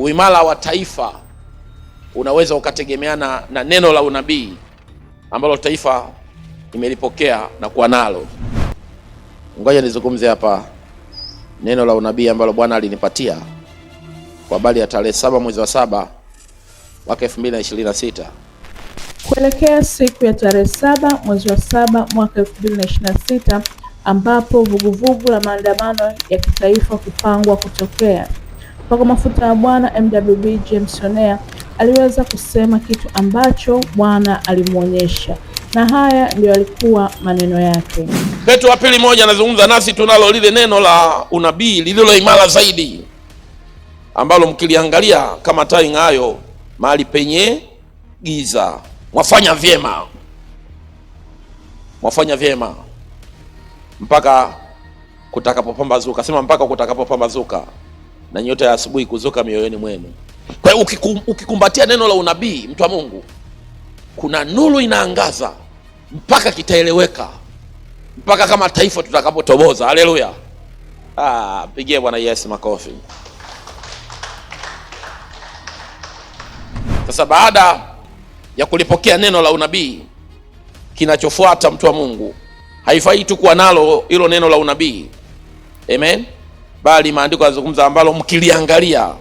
Uimara wa taifa unaweza ukategemeana na neno la unabii ambalo taifa imelipokea na kuwa nalo. Ngoja nizungumze hapa neno la unabii ambalo Bwana alinipatia kwa habari ya tarehe 7 mwezi wa 7 mwaka 2026. Kuelekea siku ya tarehe 7 mwezi wa 7 mwaka 2026 ambapo vuguvugu la maandamano ya kitaifa kupangwa kutokea, mpaka mafuta ya Bwana MWB James Onea aliweza kusema kitu ambacho Bwana alimuonyesha, na haya ndio yalikuwa maneno yake. Petro wa pili 1 anazungumza nasi, tunalo lile neno la unabii lililo imara zaidi, ambalo mkiliangalia kama taa ing'aayo mahali penye giza. Mwafanya vyema mpaka kutakapopambazuka. Sema mpaka kutakapopambazuka na nyota ya asubuhi kuzuka mioyoni mwenu. Kwa hiyo ukikumbatia neno la unabii, mtu wa Mungu, kuna nuru inaangaza mpaka kitaeleweka, mpaka kama taifa tutakapotoboza. Haleluya! Pigie Bwana Yesu makofi. Sasa baada ya kulipokea neno la unabii, kinachofuata, mtu wa Mungu, haifai tu kuwa nalo hilo neno la unabii, amen, bali maandiko yanazungumza ambalo mkiliangalia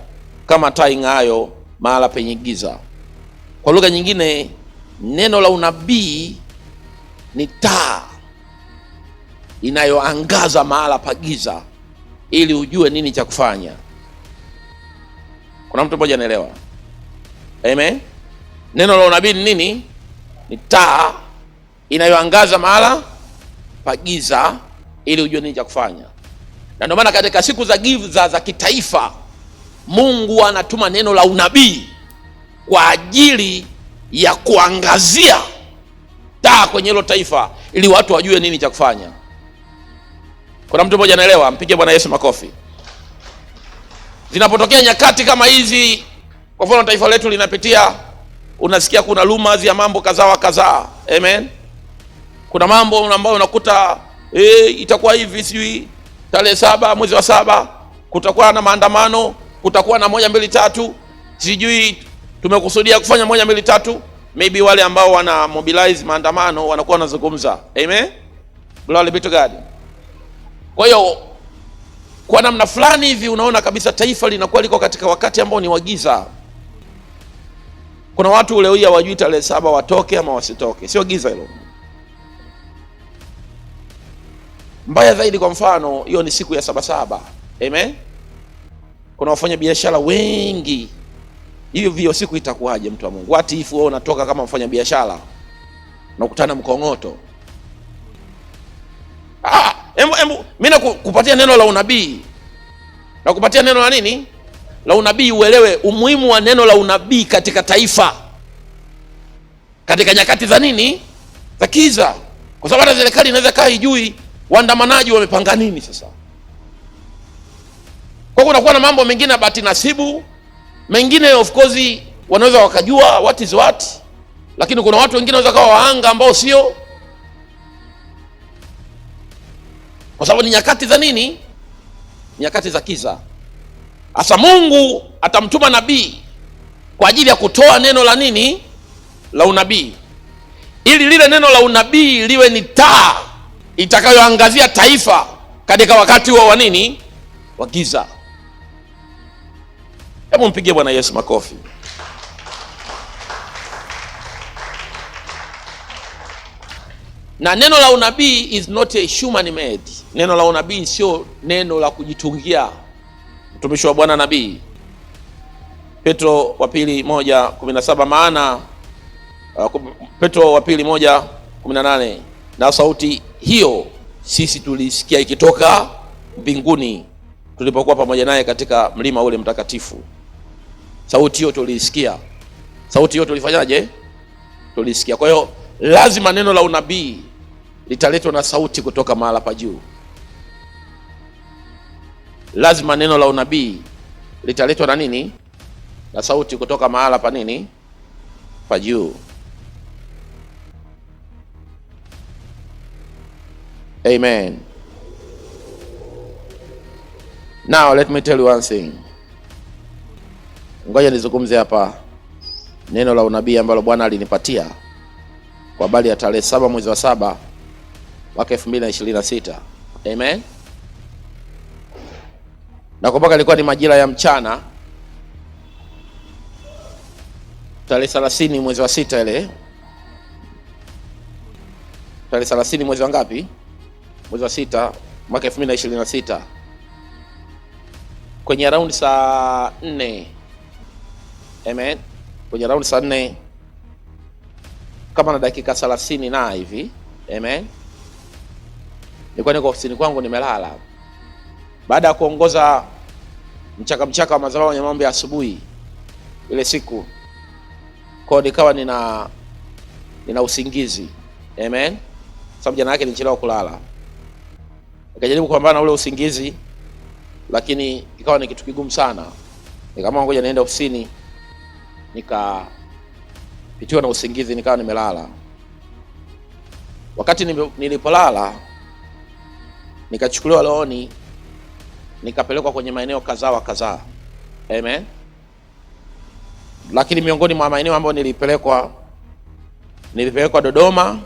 kama taa ing'aayo mahala penye giza. Kwa lugha nyingine, neno la unabii ni taa inayoangaza mahala pa giza ili ujue nini cha kufanya. Kuna mtu mmoja anaelewa? Amen. Neno la unabii ni nini? Ni taa inayoangaza mahala pa giza ili ujue nini cha kufanya. Na ndio maana katika siku za giza za kitaifa, Mungu anatuma neno la unabii kwa ajili ya kuangazia taa kwenye hilo taifa ili watu wajue nini cha kufanya. Kuna mtu mmoja anaelewa? Mpige Bwana Yesu makofi. Zinapotokea nyakati kama hizi, kwa mfano taifa letu linapitia, unasikia kuna rumors ya mambo kadhaa, amen. Kuna mambo ambayo unakuta itakuwa hivi, sijui tarehe 7 mwezi wa 7 kutakuwa na maandamano, kutakuwa na 1 2 3, sijui tumekusudia kufanya 1 2 3. Maybe wale ambao wana mobilize maandamano wanakuwa wanazungumza, amen, glory be to God. Kwa hiyo kwa namna fulani hivi unaona kabisa taifa linakuwa liko katika wakati ambao ni wa giza. Kuna watu leo hii hawajui tarehe 7 watoke ama wasitoke. Sio giza hilo. Mbaya zaidi, kwa mfano, hiyo ni siku ya 7/7. Amen. Kuna wafanya biashara wengi. Hiyo siku itakuwaje, mtu wa Mungu? What if wewe unatoka kama mfanya biashara na kukutana mkongoto? Mimi nakupatia neno la unabii. Nakupatia neno la nini? La unabii, uelewe umuhimu wa neno la unabii katika taifa, katika nyakati za nini? Za giza. Kwa sababu hata serikali inaweza kaa ijui waandamanaji wamepanga nini sasa. Kwa kunakuwa na mambo mengine bahati nasibu, mengine of course wanaweza wakajua what is what, lakini kuna watu wengine wanaweza kawa wahanga ambao sio, kwa sababu ni nyakati za nini? Nyakati za giza. Asa Mungu atamtuma nabii kwa ajili ya kutoa neno la nini? La unabii, ili lile neno la unabii liwe ni taa itakayoangazia taifa katika wakati wa nini? Wa giza. Hebu mpigie Bwana Yesu makofi. Na neno la unabii is not a human made. Neno la unabii sio neno la kujitungia. Mtumishi wa Bwana nabii Petro wa pili 1:17, maana Petro wa pili 1:18, na sauti hiyo sisi tulisikia ikitoka mbinguni tulipokuwa pamoja naye katika mlima ule mtakatifu. Sauti hiyo tulisikia. Sauti hiyo tulifanyaje? Tulisikia. Kwa hiyo lazima neno la unabii litaletwa na sauti kutoka mahala pa juu. Lazima neno la unabii litaletwa na nini? Na sauti kutoka mahala pa nini? Pa juu. Amen. Now let me tell you one thing. Ngoja nizungumze hapa neno la unabii ambalo Bwana alinipatia kwa habari ya tarehe 7 mwezi wa 7 mwaka 2026. Amen. Nakumbuka ilikuwa ni majira ya mchana, tarehe 30 mwezi wa 6 ile. Tarehe 30 mwezi wa ngapi? Mwezi wa 6 mwaka 2026. Kwenye around saa 4. Amen. Kwenye around saa 4 kama na dakika 30 na hivi. Amen. Nilikuwa niko ofisini kwangu nimelala. Baada ya kuongoza mchaka wa madhabahu ya maombi ya asubuhi ile siku, kwa nikawa nina usingizi. Amen. Sababu jana yake nilichelewa kulala. Nikajaribu kupambana na ule usingizi, lakini ikawa ni kitu kigumu sana. Nikaamua ngoja niende ofisini, nikapitiwa na usingizi, nikawa nimelala. Wakati nilipolala, nikachukuliwa rohoni, nikapelekwa kwenye maeneo kadhaa. Amen. Lakini miongoni mwa maeneo ambayo nilipelekwa Dodoma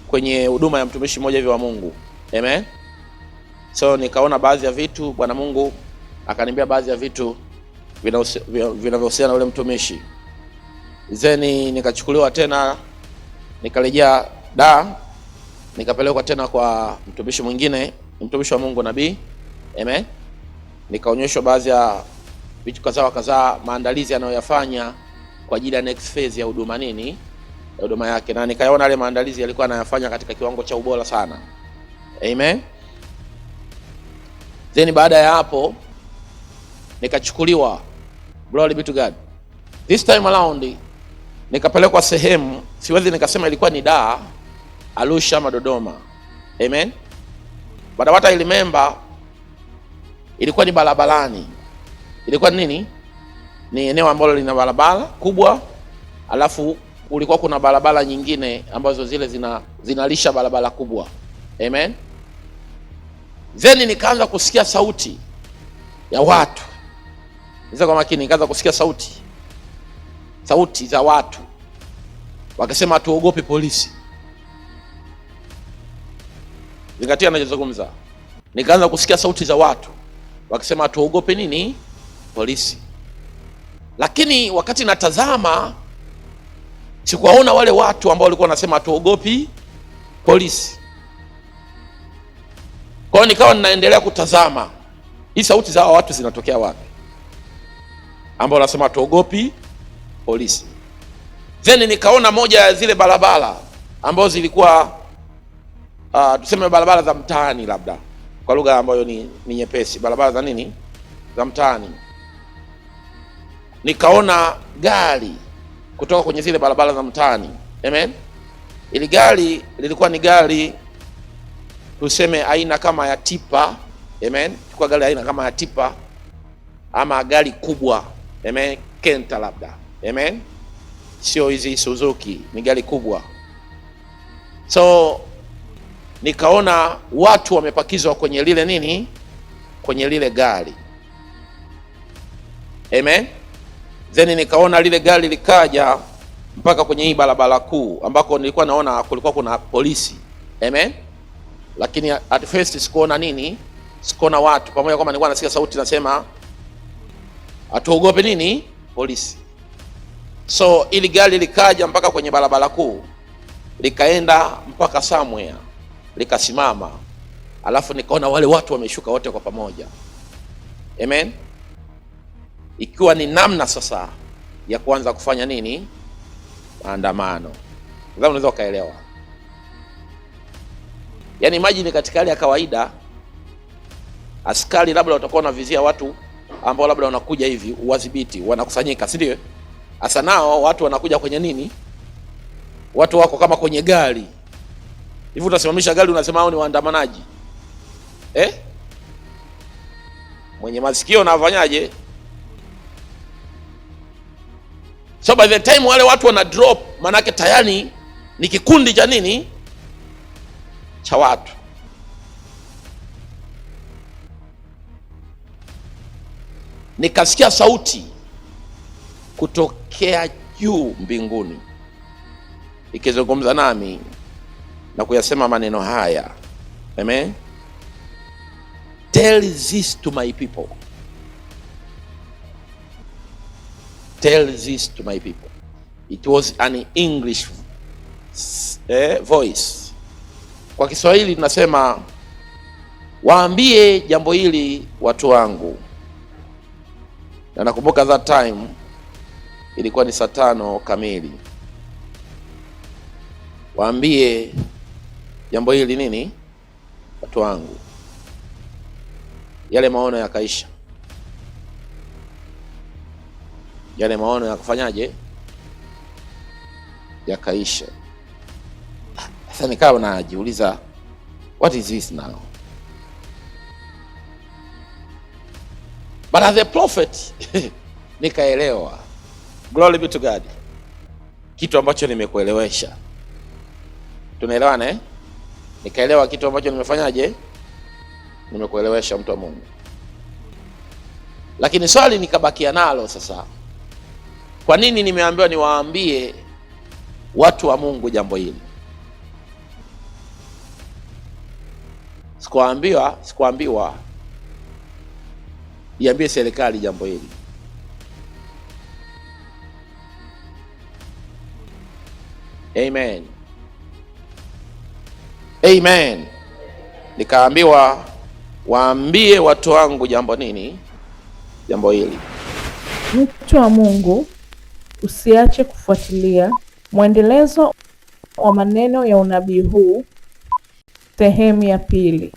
kwenye huduma ya mtumishi mmoja hivi wa Mungu. Amen. So nikaona baadhi ya vitu, Bwana Mungu akaniambia baadhi ya vitu vinavyohusiana na ule mtumishi. Zeni nikachukuliwa tena, nikarejea nikapelekwa tena kwa mtumishi mwingine, mtumishi wa Mungu nabii. Amen. Nikaonyeshwa baadhi ya vitu kadhaa, maandalizi anayoyafanya kwa ajili ya next phase ya huduma ya huduma yake, na nikaona yale maandalizi yalikuwa anayafanya katika kiwango cha ubora sana. Amen. Then baada ya hapo nikachukuliwa, glory be to God, this time around nikapelekwa sehemu, siwezi nikasema ilikuwa ni Dar, Arusha ama Dodoma. Amen. But what I remember, ilikuwa ni barabarani. Ilikuwa nini? Ni eneo ambalo lina barabara kubwa, alafu kulikuwa kuna barabara nyingine ambazo zile zinalisha barabara kubwa. Amen. Then nikaanza kusikia sauti ya watu. Kwa makini nikaanza kusikia sauti za watu wakisema tuogope polisi. Zingatia ninachozungumza. Nikaanza kusikia sauti za watu wakisema tuogope nini? Polisi. Lakini wakati natazama, sikuwaona wale watu ambao walikuwa wanasema tuogopi polisi. Kwa hiyo nikawa ninaendelea kutazama hii sauti za watu zinatokea wapi, ambao wanasema tuogopi polisi. Then nikaona moja ya zile barabara ambazo zilikuwa tuseme barabara za mtaani, labda kwa lugha ambayo ni nyepesi, barabara za nini? Za mtaani. Nikaona gari kutoka kwenye zile barabara za mtaani. Amen. Ili gari lilikuwa ni gari tuseme aina kama ya tipa. Amen. Kwa gari aina kama ya tipa ama gari kubwa. Amen. Kenta labda. Amen. Sio hizi Suzuki, ni gari kubwa. So nikaona watu wamepakizwa kwenye lile nini? Kwenye lile gari. Amen. Then nikaona lile gari likaja mpaka kwenye hii barabara kuu ambako nilikuwa naona kulikuwa kuna polisi. Amen. Lakini at first sikuona nini? Sikuona watu, pamoja kwamba nilikuwa nasikia sauti nasema atuogope nini? Polisi. So ili gari likaja mpaka kwenye barabara kuu, likaenda mpaka somewhere, likasimama. Alafu nikaona wale watu wameshuka wote kwa pamoja. Amen. Ikiwa ni namna sasa ya kuanza kufanya nini? Maandamano. Nadhani unaweza ukaelewa. Yaani imagine katika hali ya kawaida askari labda watakuwa wanavizia watu ambao labda wanakuja hivi uwadhibiti, wanakusanyika, si ndio? Hasa nao watu wanakuja kwenye nini? Watu wako kama kwenye gari. Hivi utasimamisha gari unasema hao ni waandamanaji? Mwenye masikio unafanyaje? So by the time wale watu wana drop, manake tayari ni kikundi cha nini? Cha watu. nikasikia sauti kutokea juu mbinguni ikizungumza nami na kuyasema maneno haya. Amen. Tell this to my people. Tell this to my people. It was an English voice. Kwa Kiswahili tunasema waambie jambo hili watu wangu. Na nakumbuka that time ilikuwa ni 5:00 kamili. Waambie jambo hili nini watu wangu. Yale maono yakaisha. Yale maono yakufanyaje? Yakaisha. Sasa nikawa najiuliza, what is this now? But as a prophet nikaelewa. Glory be to God. Kitu ambacho nimekuelewesha. Tunaelewana eh? Nikaelewa kitu ambacho nimefanyaje? Nimekuelewesha, mtu wa Mungu. Lakini swali nikabakia nalo sasa. Kwa nini nimeambiwa niwaambie watu wa Mungu jambo hili? Sikuambiwa iambie serikali jambo hili. Amen. Amen. Nikaambiwa waambie watu wangu jambo nini? Jambo hili. Mtu wa Mungu, usiache kufuatilia mwendelezo wa maneno ya unabii huu sehemu ya pili.